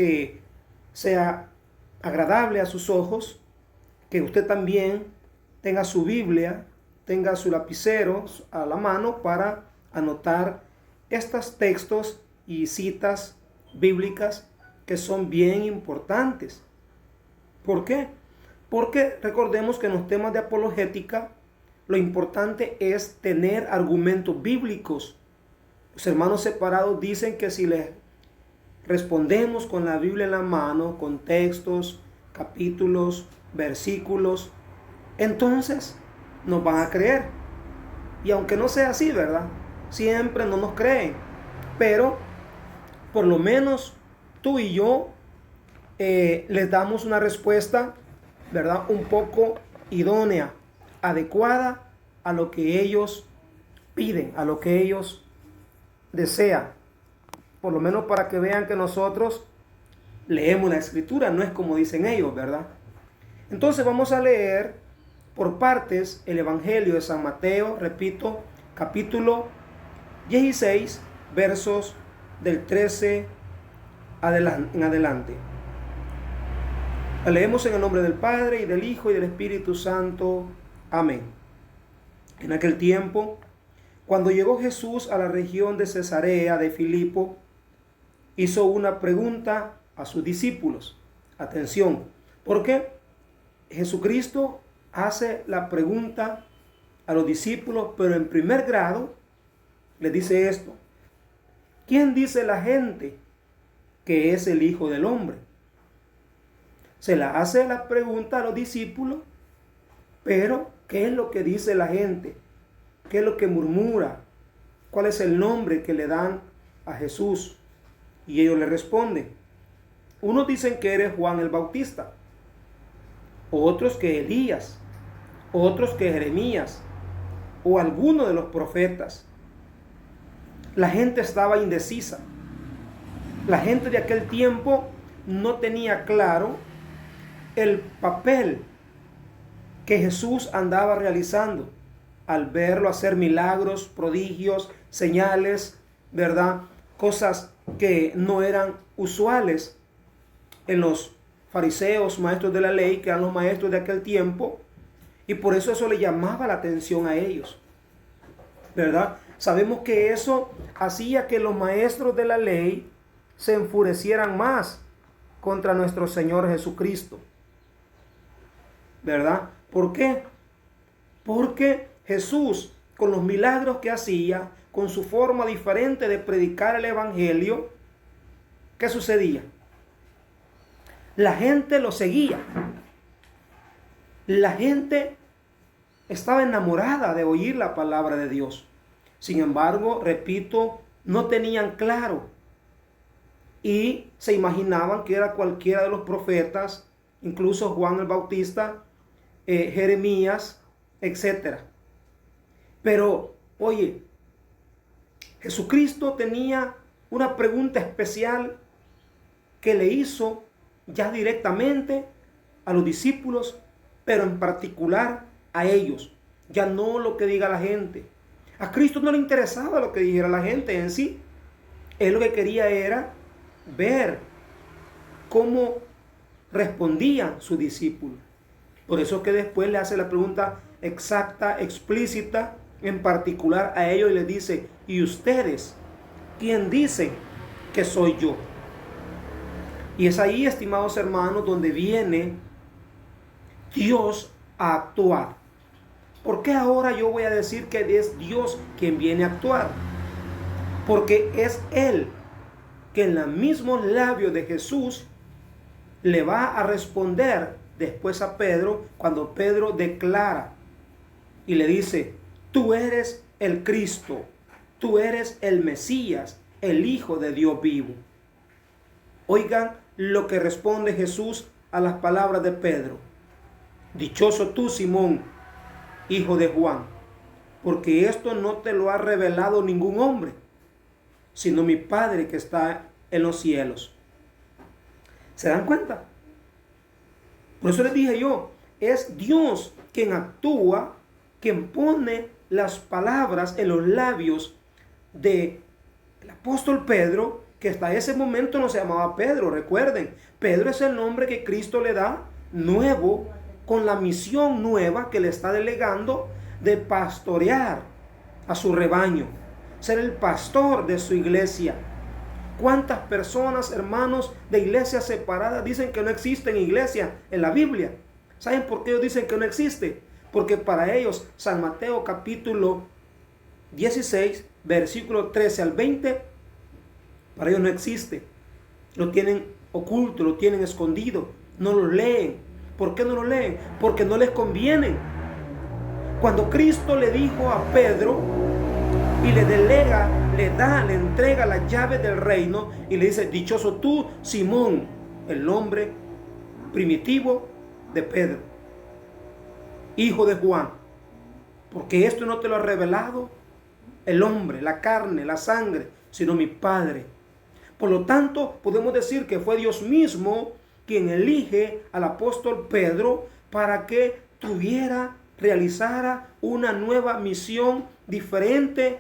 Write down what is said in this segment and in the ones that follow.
que sea agradable a sus ojos, que usted también tenga su Biblia, tenga su lapicero a la mano para anotar estos textos y citas bíblicas que son bien importantes. ¿Por qué? Porque recordemos que en los temas de apologética lo importante es tener argumentos bíblicos. Los hermanos separados dicen que si les respondemos con la Biblia en la mano, con textos, capítulos, versículos, entonces nos van a creer. Y aunque no sea así, ¿verdad? Siempre no nos creen. Pero por lo menos tú y yo les damos una respuesta, ¿verdad? Un poco idónea, adecuada a lo que ellos piden, a lo que ellos desean. Por lo menos para que vean que nosotros leemos la escritura, no es como dicen ellos, ¿verdad? Entonces vamos a leer por partes el Evangelio de San Mateo, repito, capítulo 16, versos del 13 en adelante. La leemos en el nombre del Padre, y del Hijo, y del Espíritu Santo. Amén. En aquel tiempo, cuando llegó Jesús a la región de Cesarea de Filipo, hizo una pregunta a sus discípulos. Atención, porque Jesucristo hace la pregunta a los discípulos, pero en primer grado les dice esto: ¿quién dice la gente que es el Hijo del Hombre? Se la hace la pregunta a los discípulos, pero ¿qué es lo que dice la gente? ¿Qué es lo que murmura? ¿Cuál es el nombre que le dan a Jesús? Y ellos le responden. Unos dicen que eres Juan el Bautista, otros que Elías, otros que Jeremías o alguno de los profetas. La gente estaba indecisa. La gente de aquel tiempo no tenía claro el papel que Jesús andaba realizando al verlo hacer milagros, prodigios, señales, ¿verdad? Cosas que no eran usuales en los fariseos, maestros de la ley, que eran los maestros de aquel tiempo, y por eso le llamaba la atención a ellos, ¿verdad? Sabemos que eso hacía que los maestros de la ley se enfurecieran más contra nuestro Señor Jesucristo, ¿verdad? ¿Por qué? Porque Jesús, con los milagros que hacía, con su forma diferente de predicar el Evangelio, ¿qué sucedía? La gente lo seguía. La gente estaba enamorada de oír la palabra de Dios. Sin embargo, repito, no tenían claro y se imaginaban que era cualquiera de los profetas, incluso Juan el Bautista, Jeremías, etc. Pero, oye, Jesucristo tenía una pregunta especial que le hizo ya directamente a los discípulos, pero en particular a ellos, ya no lo que diga la gente. A Cristo no le interesaba lo que dijera la gente en sí. Él lo que quería era ver cómo respondían sus discípulos. Por eso que después le hace la pregunta exacta, explícita, en particular a ellos, y les dice: ¿y ustedes quién dicen que soy yo? Y es ahí, estimados hermanos, donde viene Dios a actuar. ¿Por qué ahora yo voy a decir que es Dios quien viene a actuar? Porque es Él que en los mismos labios de Jesús le va a responder después a Pedro, cuando Pedro declara y le dice: tú eres el Cristo, tú eres el Mesías, el Hijo de Dios vivo. Oigan lo que responde Jesús a las palabras de Pedro: dichoso tú, Simón, hijo de Juan, porque esto no te lo ha revelado ningún hombre, sino mi Padre que está en los cielos. ¿Se dan cuenta? Por eso les dije yo, es Dios quien actúa, quien pone las palabras en los labios del apóstol Pedro, que hasta ese momento no se llamaba Pedro. Recuerden, Pedro es el nombre que Cristo le da nuevo, con la misión nueva que le está delegando de pastorear a su rebaño, ser el pastor de su iglesia. ¿Cuántas personas, hermanos, de iglesias separadas dicen que no existen iglesias en la Biblia? ¿Saben por qué ellos dicen que no existe? Porque para ellos, San Mateo capítulo 16, versículo 13 al 20, para ellos no existe. Lo tienen oculto, lo tienen escondido, no lo leen. ¿Por qué no lo leen? Porque no les conviene. Cuando Cristo le dijo a Pedro y le delega, le entrega las llaves del reino y le dice: dichoso tú, Simón, el nombre primitivo de Pedro, hijo de Juan, porque esto no te lo ha revelado el hombre, la carne, la sangre, sino mi Padre. Por lo tanto, podemos decir que fue Dios mismo quien elige al apóstol Pedro para que realizara una nueva misión diferente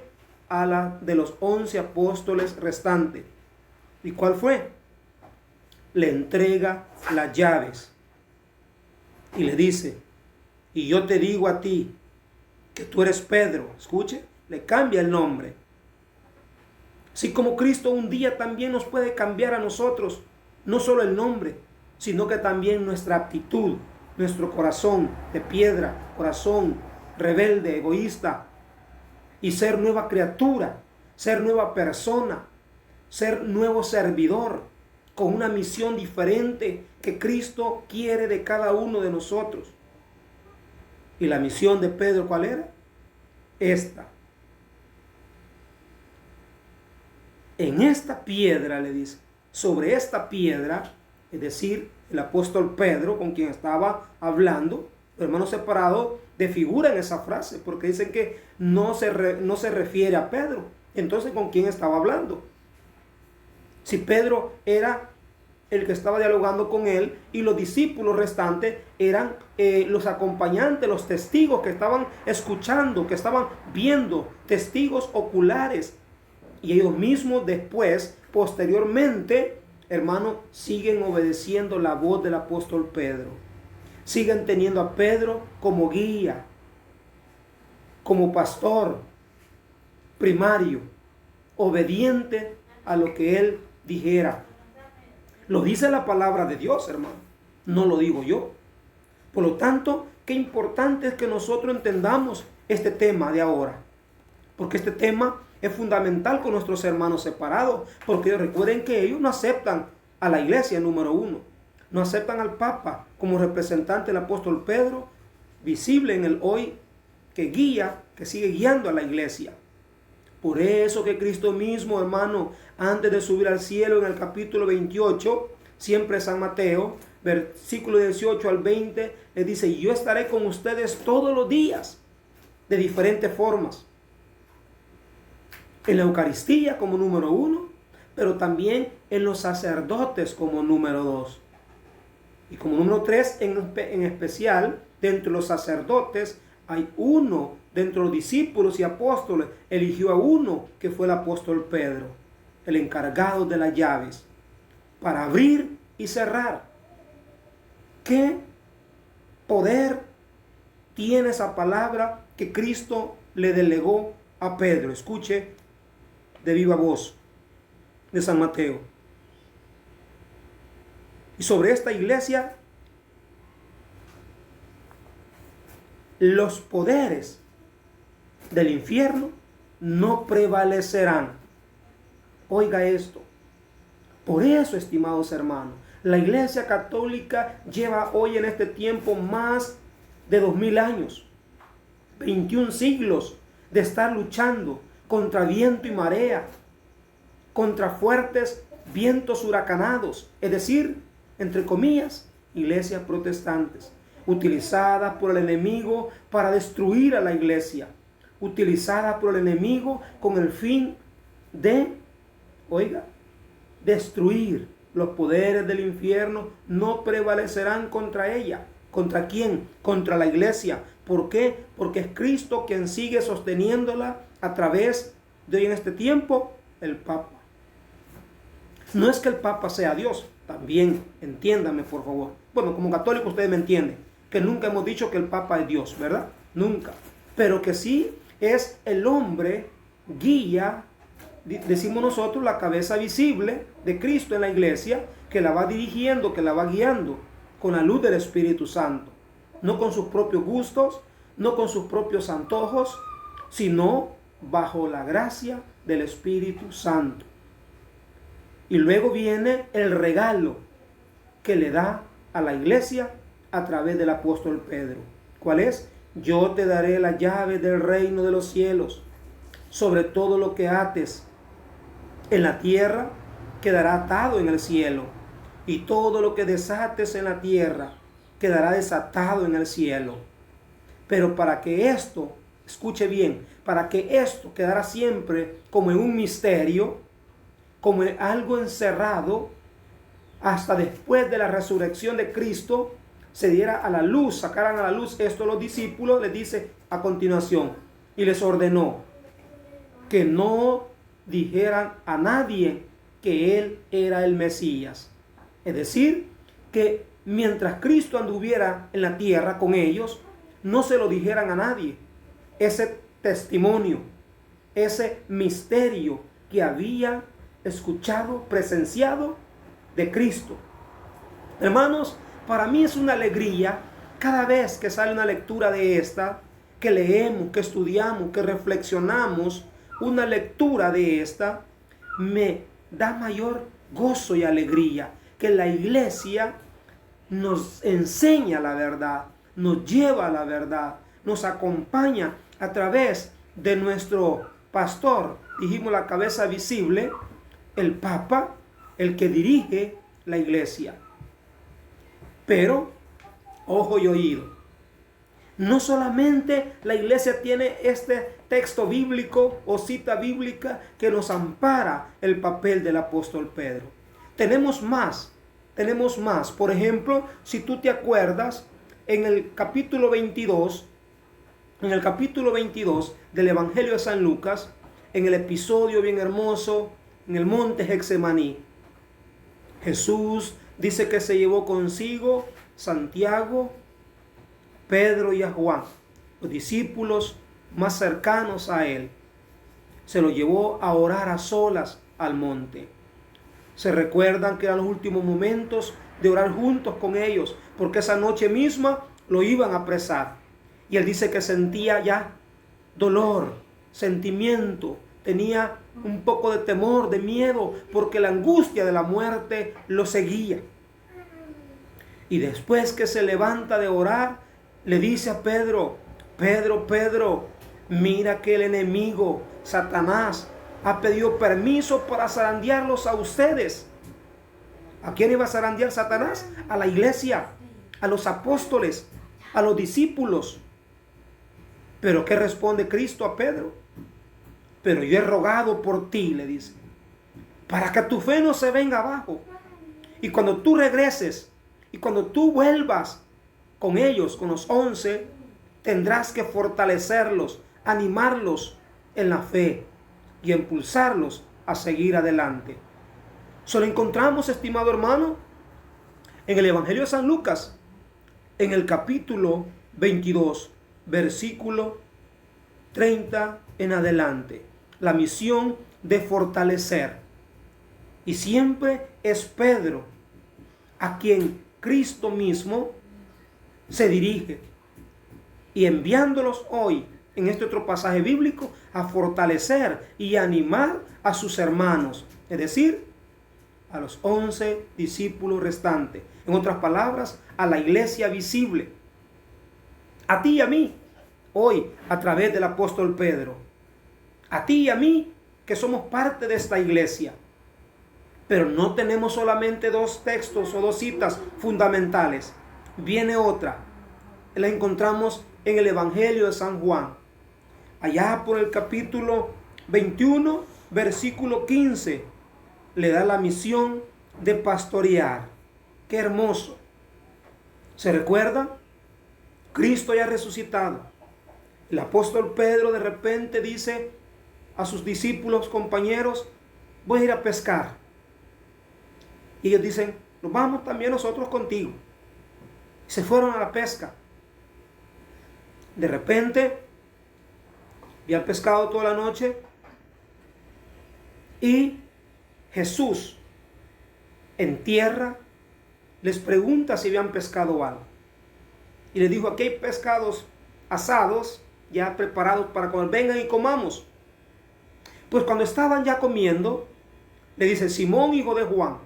a la de los 11 apóstoles restantes. ¿Y cuál fue? Le entrega las llaves y le dice: y yo te digo a ti que tú eres Pedro. Escuche, le cambia el nombre. Así como Cristo un día también nos puede cambiar a nosotros, no solo el nombre, sino que también nuestra actitud, nuestro corazón de piedra, corazón rebelde, egoísta, y ser nueva criatura, ser nueva persona, ser nuevo servidor, con una misión diferente que Cristo quiere de cada uno de nosotros. ¿Y la misión de Pedro cuál era? Esta. En esta piedra, le dice, sobre esta piedra, es decir, el apóstol Pedro, con quien estaba hablando, los hermanos separados desfiguran esa frase, porque dicen que no se refiere a Pedro. Entonces, ¿con quién estaba hablando? Si Pedro era el que estaba dialogando con él, y los discípulos restantes eran los acompañantes, los testigos que estaban escuchando, que estaban viendo, testigos oculares. Y ellos mismos después, posteriormente, hermanos, siguen obedeciendo la voz del apóstol Pedro. Siguen teniendo a Pedro como guía, como pastor primario, obediente a lo que él dijera. Lo dice la palabra de Dios, hermano, no lo digo yo. Por lo tanto, qué importante es que nosotros entendamos este tema de ahora, porque este tema es fundamental con nuestros hermanos separados, porque recuerden que ellos no aceptan a la iglesia número uno, no aceptan al Papa como representante del apóstol Pedro, visible en el hoy, que guía, que sigue guiando a la iglesia. Por eso que Cristo mismo, hermano, antes de subir al cielo, en el capítulo 28, siempre San Mateo, versículo 18 al 20, le dice: yo estaré con ustedes todos los días, de diferentes formas. En la Eucaristía como número 1, pero también en los sacerdotes como número 2. Y como número 3, en especial, dentro de los sacerdotes, hay uno, dentro de los discípulos y apóstoles, eligió a uno que fue el apóstol Pedro, el encargado de las llaves, para abrir y cerrar. ¿Qué poder tiene esa palabra que Cristo le delegó a Pedro? Escuche de viva voz de San Mateo. Y sobre esta iglesia, los poderes del infierno no prevalecerán. Oiga esto. Por eso, estimados hermanos, la Iglesia Católica lleva hoy en este tiempo más de 2000 años, 21 siglos de estar luchando contra viento y marea, contra fuertes vientos huracanados, es decir, entre comillas, iglesias protestantes, utilizadas por el enemigo para destruir a la iglesia, utilizadas por el enemigo con el fin de, destruir. Los poderes del infierno no prevalecerán contra ella. ¿Contra quién? Contra la iglesia. ¿Por qué? Porque es Cristo quien sigue sosteniéndola a través de hoy en este tiempo, el Papa. No es que el Papa sea Dios, también entiéndame por favor. Bueno, como católico ustedes me entienden, que nunca hemos dicho que el Papa es Dios, ¿verdad? Nunca. Pero que sí es el hombre guía, decimos nosotros, la cabeza visible de Cristo en la iglesia, que la va dirigiendo, que la va guiando con la luz del Espíritu Santo. No con sus propios gustos, no con sus propios antojos, sino bajo la gracia del Espíritu Santo. Y luego viene el regalo que le da a la iglesia a través del apóstol Pedro. ¿Cuál es? Yo te daré las llaves del reino de los cielos. Sobre todo lo que ates en la tierra quedará atado en el cielo. Y todo lo que desates en la tierra quedará desatado en el cielo. Pero para que esto, escuche bien, para que esto quedara siempre como en un misterio, como en algo encerrado, hasta después de la resurrección de Cristo, se diera a la luz, sacaran a la luz esto los discípulos, les dice a continuación, y les ordenó que no dijeran a nadie que Él era el Mesías. Es decir, que mientras Cristo anduviera en la tierra con ellos, no se lo dijeran a nadie. Ese testimonio, ese misterio que había escuchado, presenciado de Cristo. Hermanos, para mí es una alegría cada vez que sale una lectura de esta, que leemos, que estudiamos, que reflexionamos, una lectura de esta, me da mayor gozo y alegría, que la iglesia nos enseña la verdad, nos lleva a la verdad, nos acompaña a través de nuestro pastor, dijimos la cabeza visible, el Papa, el que dirige la iglesia. Pero, ojo y oído, no solamente la iglesia tiene este texto bíblico o cita bíblica que nos ampara el papel del apóstol Pedro. Tenemos más. Por ejemplo, si tú te acuerdas, en el capítulo 22 del Evangelio de San Lucas, en el episodio bien hermoso, en el monte Getsemaní, Jesús dice que se llevó consigo Santiago, Pedro y a Juan, los discípulos más cercanos a él. Se lo llevó a orar a solas al monte. Se recuerdan que eran los últimos momentos de orar juntos con ellos, porque esa noche misma lo iban a apresar. Y él dice que sentía ya dolor, sentimiento, tenía un poco de temor, de miedo, porque la angustia de la muerte lo seguía. Y después que se levanta de orar, le dice a Pedro, Pedro, mira que el enemigo, Satanás, ha pedido permiso para zarandearlos a ustedes. ¿A quién iba a zarandear Satanás? A la iglesia, a los apóstoles, a los discípulos. ¿Pero qué responde Cristo a Pedro? Pero yo he rogado por ti, le dice, para que tu fe no se venga abajo. Y cuando tú regreses, y cuando tú vuelvas con ellos, con los 11, tendrás que fortalecerlos, animarlos en la fe y impulsarlos a seguir adelante. Eso lo encontramos, estimado hermano, en el Evangelio de San Lucas, en el capítulo 22, versículo 30 en adelante. La misión de fortalecer. Y siempre es Pedro a quien Cristo mismo se dirige. Y enviándolos hoy, en este otro pasaje bíblico, a fortalecer y animar a sus hermanos. Es decir, a los 11 discípulos restantes. En otras palabras, a la iglesia visible. A ti y a mí, hoy, a través del apóstol Pedro. A ti y a mí, que somos parte de esta iglesia. Pero no tenemos solamente dos textos o dos citas fundamentales. Viene otra. La encontramos en el Evangelio de San Juan. Allá por el capítulo 21, versículo 15, le da la misión de pastorear. ¡Qué hermoso! ¿Se recuerda? Cristo ya resucitado. El apóstol Pedro de repente dice a sus discípulos, compañeros, voy a ir a pescar. Y ellos dicen, nos vamos también nosotros contigo. Se fueron a la pesca. De repente, habían pescado toda la noche y Jesús en tierra les pregunta si habían pescado algo. Y les dijo, aquí hay pescados asados, ya preparados para comer, vengan y comamos. Pues cuando estaban ya comiendo, le dice, Simón, hijo de Juan.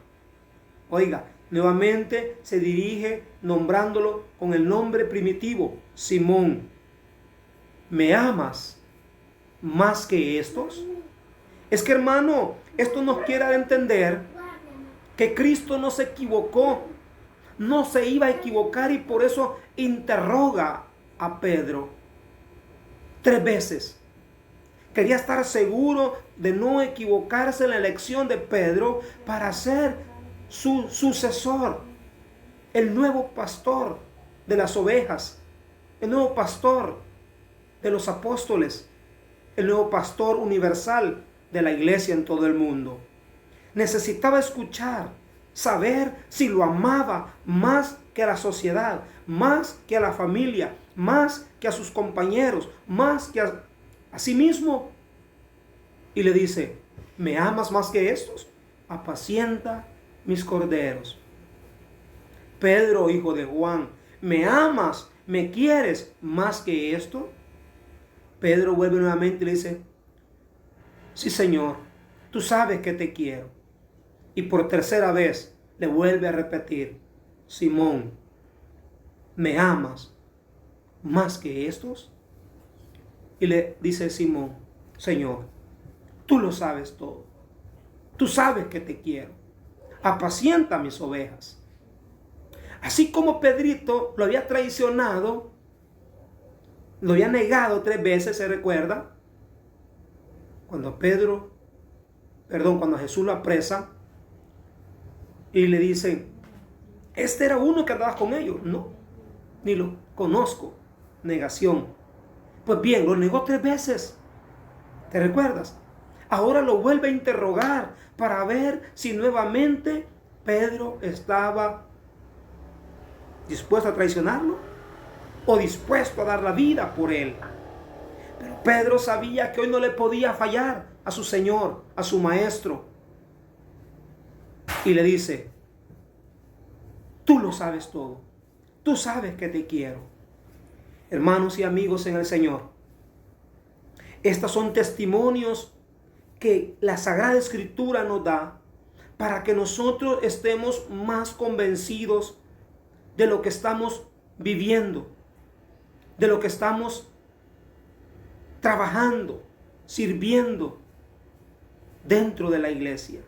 Oiga, nuevamente se dirige nombrándolo con el nombre primitivo, Simón. ¿Me amas más que estos? Es que, hermano, esto nos quiere dar a entender que Cristo no se equivocó, no se iba a equivocar, y por eso interroga a Pedro 3 veces. Quería estar seguro de no equivocarse en la elección de Pedro para ser su sucesor, el nuevo pastor de las ovejas, el nuevo pastor de los apóstoles, el nuevo pastor universal de la iglesia en todo el mundo. Necesitaba escuchar, saber si lo amaba más que a la sociedad, más que a la familia, más que a sus compañeros, más que a sí mismo. Y le dice, ¿me amas más que estos? Apacienta mis corderos. Pedro, hijo de Juan, ¿me amas? ¿Me quieres más que esto? Pedro vuelve nuevamente y le dice, sí, Señor, tú sabes que te quiero. Y por tercera vez le vuelve a repetir, Simón, ¿me amas más que estos? Y le dice Simón, Señor, tú lo sabes todo. Tú sabes que te quiero. Apacienta mis ovejas. Así como Pedrito lo había traicionado, lo había negado 3 veces, ¿se recuerda? Cuando Jesús lo apresa y le dicen, este era uno que andaba con ellos. No, ni lo conozco. Negación. Pues bien, lo negó 3 veces. ¿Te recuerdas? Ahora lo vuelve a interrogar para ver si nuevamente Pedro estaba dispuesto a traicionarlo o dispuesto a dar la vida por él. Pero Pedro sabía que hoy no le podía fallar a su Señor, a su Maestro. Y le dice, tú lo sabes todo. Tú sabes que te quiero. Hermanos y amigos en el Señor, estos son testimonios que la Sagrada Escritura nos da para que nosotros estemos más convencidos de lo que estamos viviendo, de lo que estamos trabajando, sirviendo dentro de la iglesia.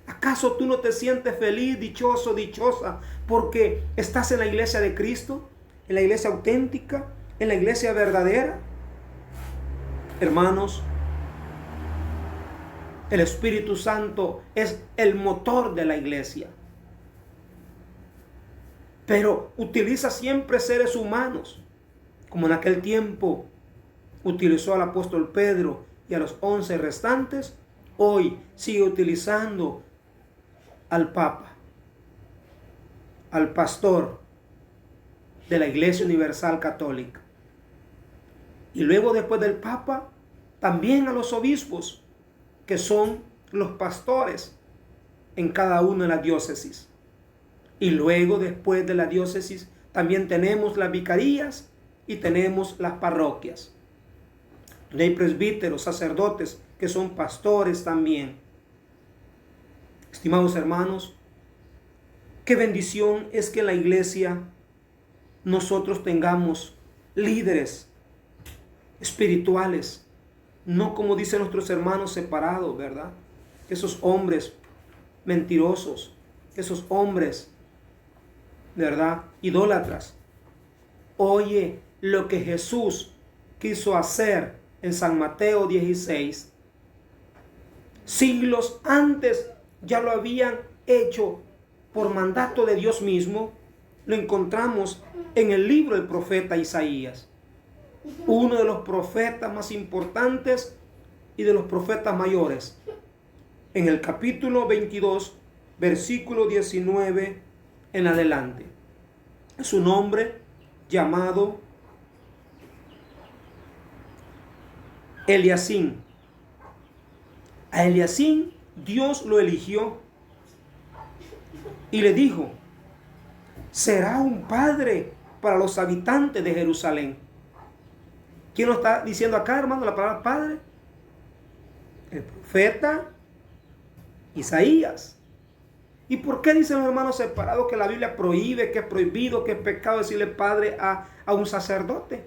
¿Acaso tú no te sientes feliz, dichoso, dichosa porque estás en la iglesia de Cristo, en la iglesia auténtica, en la iglesia verdadera? Hermanos, el Espíritu Santo es el motor de la iglesia, pero utiliza siempre seres humanos, como en aquel tiempo utilizó al apóstol Pedro y a los 11 restantes. Hoy sigue utilizando al Papa, al pastor de la Iglesia Universal Católica, y luego, después del Papa, también a los obispos, que son los pastores en cada una de las diócesis. Y luego, después de la diócesis, también tenemos las vicarías y tenemos las parroquias, donde hay presbíteros, sacerdotes, que son pastores también. Estimados hermanos, qué bendición es que en la iglesia nosotros tengamos líderes espirituales, no como dicen nuestros hermanos separados, ¿verdad? Esos hombres mentirosos, esos hombres, ¿verdad?, idólatras. Oye lo que Jesús quiso hacer en San Mateo 16. Siglos antes ya lo habían hecho por mandato de Dios mismo. Lo encontramos en el libro del profeta Isaías, uno de los profetas más importantes y de los profetas mayores. En el capítulo 22 versículo 19 en adelante. Es un hombre llamado Eliacim. A Eliacim Dios lo eligió y le dijo: será un padre para los habitantes de Jerusalén. ¿Quién lo está diciendo acá, hermano, la palabra padre? El profeta Isaías. ¿Y por qué dicen los hermanos separados que la Biblia prohíbe, que es prohibido, que es pecado decirle padre a un sacerdote?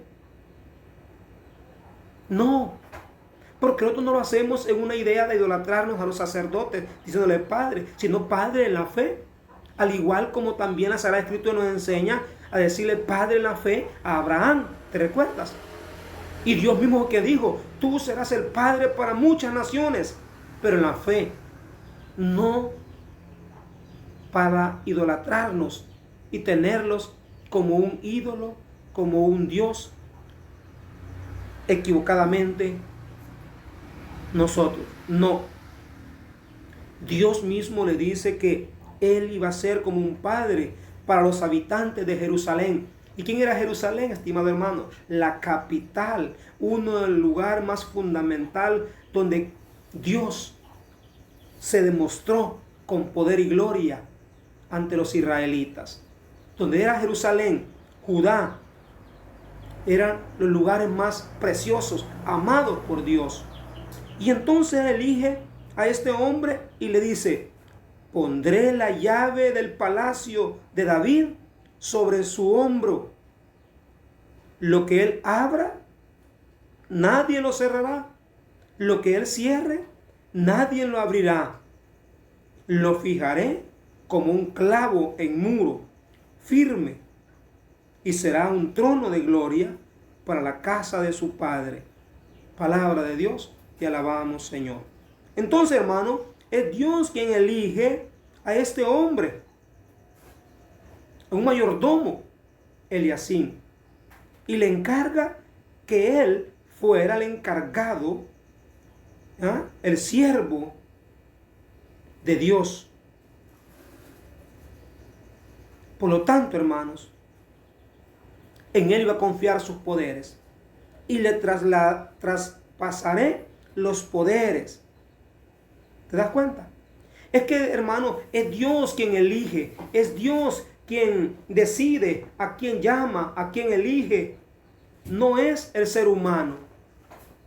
No, porque nosotros no lo hacemos en una idea de idolatrarnos a los sacerdotes, diciéndole padre, sino padre en la fe. Al igual como también la Sagrada Escritura nos enseña a decirle padre en la fe a Abraham. ¿Te recuerdas? Y Dios mismo que dijo: tú serás el padre para muchas naciones, pero en la fe, no para idolatrarnos y tenerlos como un ídolo, como un Dios, equivocadamente nosotros. No. Dios mismo le dice que Él iba a ser como un padre para los habitantes de Jerusalén. ¿Y quién era Jerusalén, estimado hermano? La capital, uno del lugar más fundamental donde Dios se demostró con poder y gloria ante los israelitas. Donde era Jerusalén, Judá, eran los lugares más preciosos, amados por Dios. Y entonces elige a este hombre y le dice: pondré la llave del palacio de David sobre su hombro. Lo que él abra, nadie lo cerrará. Lo que él cierre, nadie lo abrirá. Lo fijaré como un clavo en muro, firme, y será un trono de gloria para la casa de su padre. Palabra de Dios, te alabamos, Señor. Entonces, hermano, es Dios quien elige a este hombre, un mayordomo, Eliacim, y le encarga que él fuera el encargado, el siervo de Dios. Por lo tanto, hermanos, en él iba a confiar sus poderes y le traspasaré los poderes. ¿Te das cuenta? Es que, hermano, es Dios quien elige, es Dios quien decide a quién llama, a quién elige. No es el ser humano.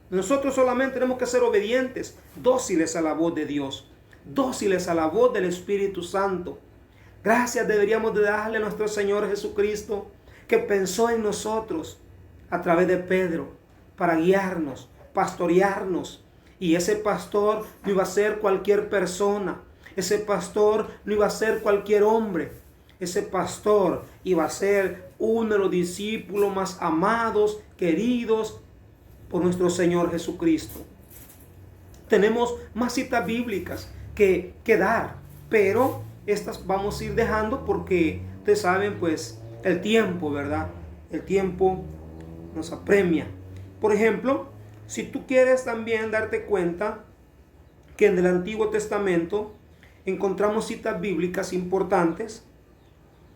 Nosotros solamente tenemos que ser obedientes, dóciles a la voz de Dios, dóciles a la voz del Espíritu Santo. Gracias deberíamos de darle a nuestro Señor Jesucristo, que pensó en nosotros a través de Pedro para guiarnos, pastorearnos. Y ese pastor no iba a ser cualquier persona. Ese pastor no iba a ser cualquier hombre. Ese pastor iba a ser uno de los discípulos más amados, queridos por nuestro Señor Jesucristo. Tenemos más citas bíblicas que dar, pero estas vamos a ir dejando porque ustedes saben, pues, el tiempo, ¿verdad? El tiempo nos apremia. Por ejemplo, si tú quieres también darte cuenta que en el Antiguo Testamento encontramos citas bíblicas importantes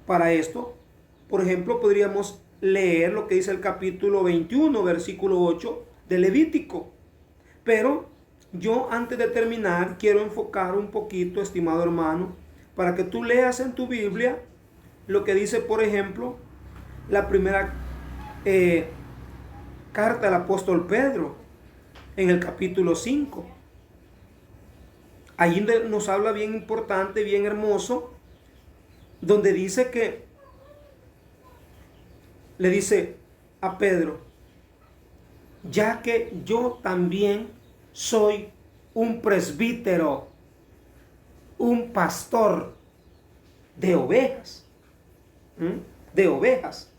para esto. Por ejemplo, podríamos leer lo que dice el capítulo 21, versículo 8 de Levítico. Pero yo, antes de terminar, quiero enfocar un poquito, estimado hermano, para que tú leas en tu Biblia lo que dice, por ejemplo, la primera carta del apóstol Pedro, en el capítulo 5. Allí nos habla bien importante, bien hermoso, donde dice que le dice a Pedro: ya que yo también soy un presbítero, un pastor de ovejas. De ovejas.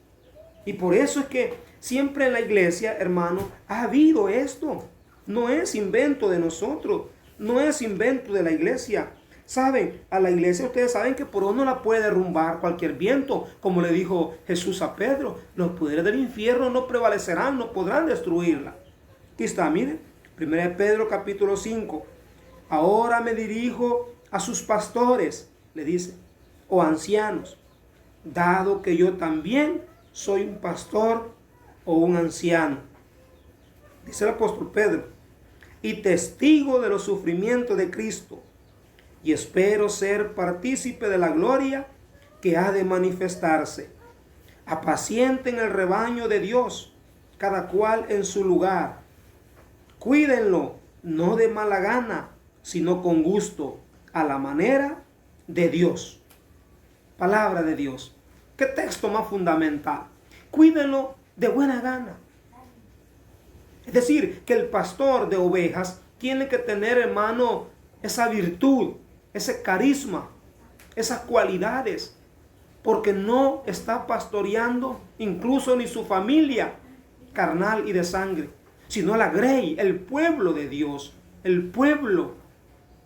Y por eso es que siempre en la iglesia, hermano, ha habido esto. No es invento de nosotros, no es invento de la iglesia. Saben, a la iglesia ustedes saben que por uno no la puede derrumbar cualquier viento, como le dijo Jesús a Pedro: los poderes del infierno no prevalecerán, no podrán destruirla. Aquí está, miren, 1 Pedro capítulo 5. Ahora me dirijo a sus pastores le dice, o ancianos, dado que yo también soy un pastor o un anciano. Dice el apóstol Pedro, y testigo de los sufrimientos de Cristo, y espero ser partícipe de la gloria que ha de manifestarse. Apacienten el rebaño de Dios, cada cual en su lugar. Cuídenlo, no de mala gana, sino con gusto, a la manera de Dios. Palabra de Dios. ¿Qué texto más fundamental? Cuídenlo de buena gana. Es decir, que el pastor de ovejas tiene que tener, hermano, esa virtud, ese carisma, esas cualidades, porque no está pastoreando incluso ni su familia carnal y de sangre, sino la grey, el pueblo de Dios, el pueblo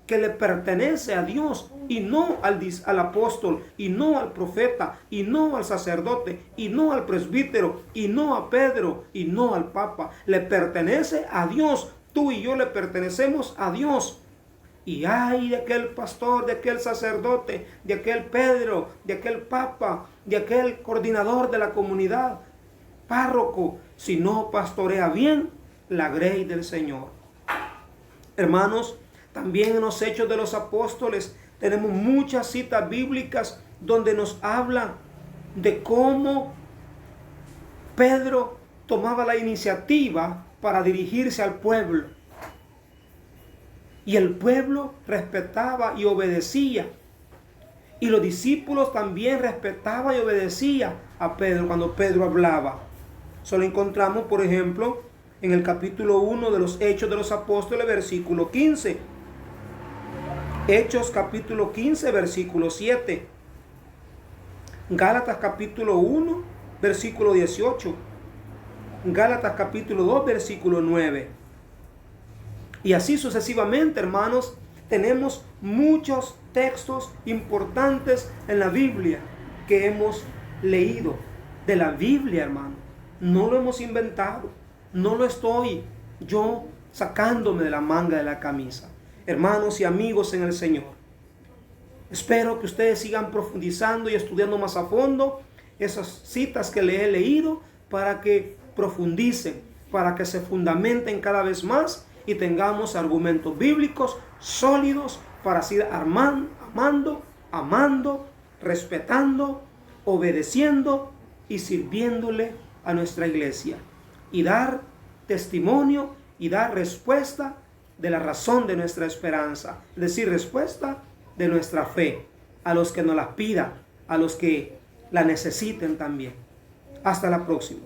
que le pertenece a Dios y no al apóstol, y no al profeta, y no al sacerdote, y no al presbítero, y no a Pedro, y no al papa. Le pertenece a Dios. Tú y yo le pertenecemos a Dios. Y ay de aquel pastor, de aquel sacerdote, de aquel Pedro, de aquel papa, de aquel coordinador de la comunidad, párroco, si no pastorea bien la grey del Señor. Hermanos, también en los Hechos de los Apóstoles tenemos muchas citas bíblicas donde nos hablan de cómo Pedro tomaba la iniciativa para dirigirse al pueblo. Y el pueblo respetaba y obedecía. Y los discípulos también respetaban y obedecían a Pedro cuando Pedro hablaba. Eso lo encontramos, por ejemplo, en el capítulo 1 de los Hechos de los Apóstoles, versículo 15. Hechos capítulo 15, versículo 7. Gálatas capítulo 1, versículo 18. Gálatas capítulo 2, versículo 9. Y así sucesivamente, hermanos, tenemos muchos textos importantes en la Biblia que hemos leído. De la Biblia, hermano. No lo hemos inventado. No lo estoy yo sacándome de la manga de la camisa. Hermanos y amigos en el Señor, espero que ustedes sigan profundizando y estudiando más a fondo esas citas que le he leído para que profundicen, para que se fundamenten cada vez más y tengamos argumentos bíblicos sólidos para seguir amando, respetando, obedeciendo y sirviéndole a nuestra iglesia y dar testimonio y dar respuesta de la razón de nuestra esperanza, es decir, respuesta de nuestra fe a los que nos la pidan, a los que la necesiten también. Hasta la próxima.